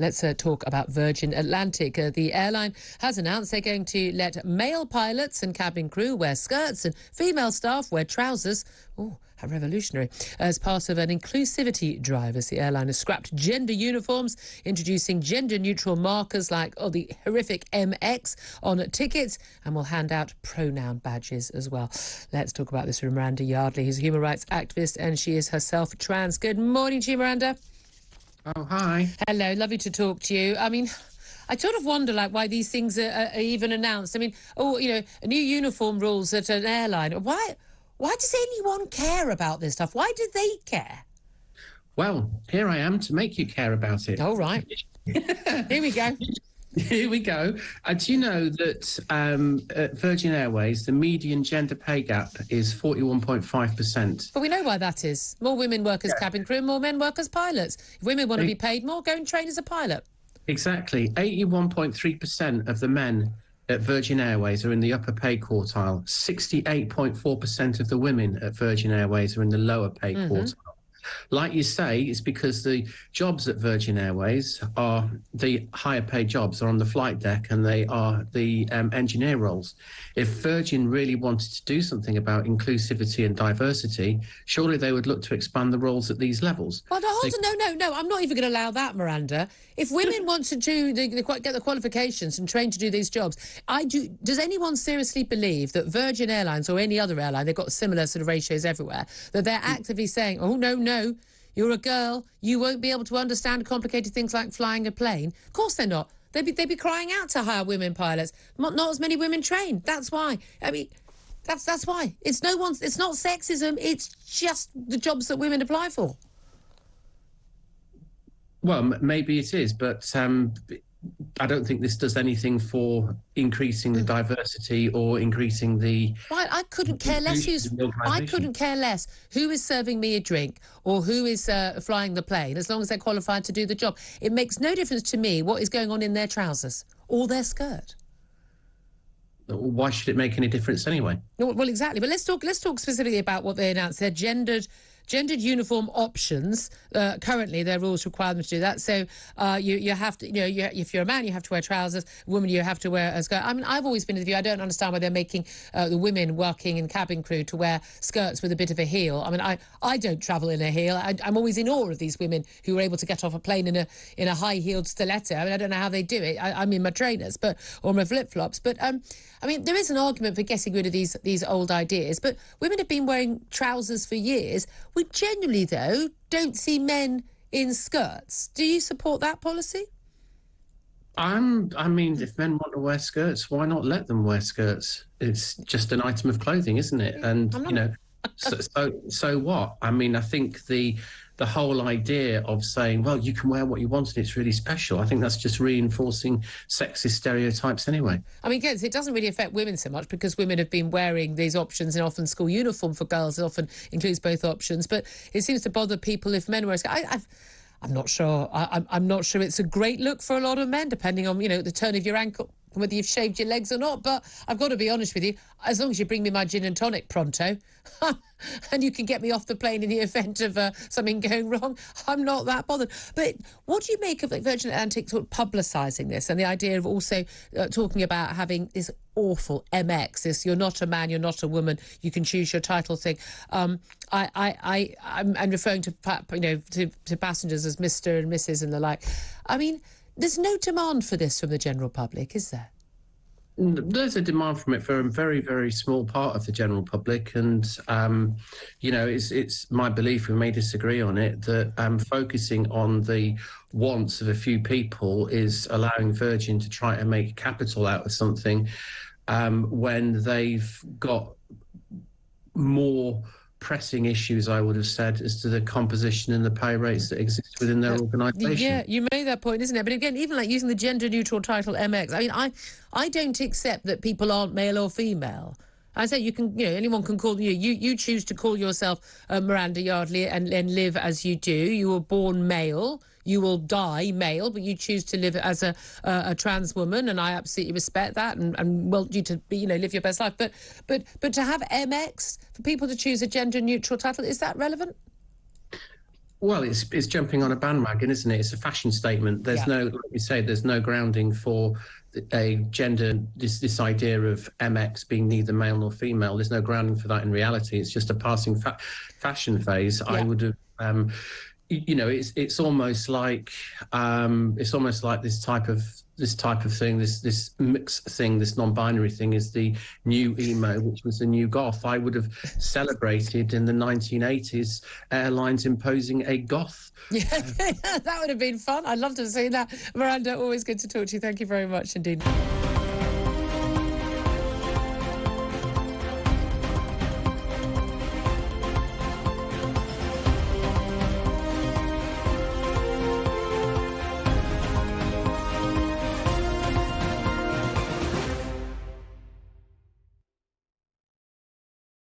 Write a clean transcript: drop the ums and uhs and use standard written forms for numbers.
Let's talk about Virgin Atlantic. The airline has announced they're going to let male pilots and cabin crew wear skirts and female staff wear trousers. Oh, how revolutionary. As part of an inclusivity drive, as the airline has scrapped gender uniforms, introducing gender-neutral markers like the horrific MX on tickets, and will hand out pronoun badges as well. Let's talk about this with Miranda Yardley, who's a human rights activist, and she is herself trans. Good morning to you, Miranda. Oh, hi. Hello, lovely to talk to you. I mean, I sort of wonder, why these things are even announced. I mean, new uniform rules at an airline. Why does anyone care about this stuff? Why do they care? Well, here I am to make you care about it. All right. Here we go. Here we go. Do you know that at Virgin Airways, the median gender pay gap is 41.5%? But we know why that is. More women work as cabin crew, more men work as pilots. If women want to be paid more, go and train as a pilot. Exactly. 81.3% of the men at Virgin Airways are in the upper pay quartile. 68.4% of the women at Virgin Airways are in the lower pay quartile. Like you say, it's because the jobs at Virgin Airways are the higher paid jobs are on the flight deck, and they are the engineer roles. If Virgin really wanted to do something about inclusivity and diversity, surely they would look to expand the roles at these levels. Well, no, I'm not even going to allow that, Miranda. If women want to get the qualifications and train to do these jobs, does anyone seriously believe that Virgin Airlines or any other airline, they've got similar sort of ratios everywhere, that they're actively saying, oh, no, you're a girl, you won't be able to understand complicated things like flying a plane? Of course they're not. They'd be crying out to hire women pilots. Not as many women trained. That's why. I mean, that's why. It's not sexism. It's just the jobs that women apply for. Well, maybe it is, but I don't think this does anything for increasing the diversity or increasing the... Right, I couldn't care less who is serving me a drink or who is flying the plane, as long as they're qualified to do the job. It makes no difference to me what is going on in their trousers or their skirt. Why should it make any difference anyway? Well, exactly. But let's talk specifically about what they announced. They're gendered uniform options. Currently, their rules require them to do that. So you have to, if you're a man, you have to wear trousers. A woman, you have to wear a skirt. I mean, I've always been of the view, I don't understand why they're making the women working in cabin crew to wear skirts with a bit of a heel. I mean, I don't travel in a heel. I'm always in awe of these women who are able to get off a plane in a high-heeled stiletto. I mean, I don't know how they do it. I'm in my trainers, or my flip-flops. But I mean, there is an argument for getting rid of these old ideas. But women have been wearing trousers for years. We genuinely, though, don't see men in skirts. Do you support that policy? I mean, if men want to wear skirts, why not let them wear skirts? It's just an item of clothing, isn't it? And, so what? I mean, I think the whole idea of saying, well, you can wear what you want and it's really special, I think that's just reinforcing sexist stereotypes anyway. I mean, again, it doesn't really affect women so much because women have been wearing these options, and often school uniform for girls often includes both options. But it seems to bother people if men wear a skirt. I'm not sure. I'm not sure it's a great look for a lot of men, depending on, the turn of your ankle, whether you've shaved your legs or not. But I've got to be honest with you, as long as you bring me my gin and tonic pronto and you can get me off the plane in the event of something going wrong, I'm not that bothered. But what do you make of Virgin Atlantic sort of publicising this and the idea of also talking about having this awful MX, this you're not a man, you're not a woman, you can choose your title thing? I'm referring to passengers as Mr. and Mrs. and the like. I mean, there's no demand for this from the general public, is there? There's a demand from it for a very, very small part of the general public. And, it's my belief, we may disagree on it, that focusing on the wants of a few people is allowing Virgin to try to make capital out of something when they've got more pressing issues, I would have said, as to the composition and the pay rates that exist within their organisation. Yeah, you made that point, isn't it? But again, even using the gender-neutral title MX, I mean, I don't accept that people aren't male or female. I say you can, anyone can call you. You choose to call yourself Miranda Yardley and live as you do. You were born male. You will die male, but you choose to live as a trans woman, and I absolutely respect that and want you to be, live your best life. But to have MX, for people to choose a gender neutral title, is that relevant? Well, it's jumping on a bandwagon, isn't it? It's a fashion statement. There's Yeah. no, like you say, there's no grounding for a gender, this idea of MX being neither male nor female. There's no grounding for that in reality. It's just a passing fashion phase. I Yeah. would have, it's almost like this type of thing, this mixed thing, this non-binary thing is the new emo, which was the new goth. I would have celebrated in the 1980s airlines imposing a goth. Yeah, that would have been fun. I'd love to have seen that. Miranda, always good to talk to you. Thank you very much indeed.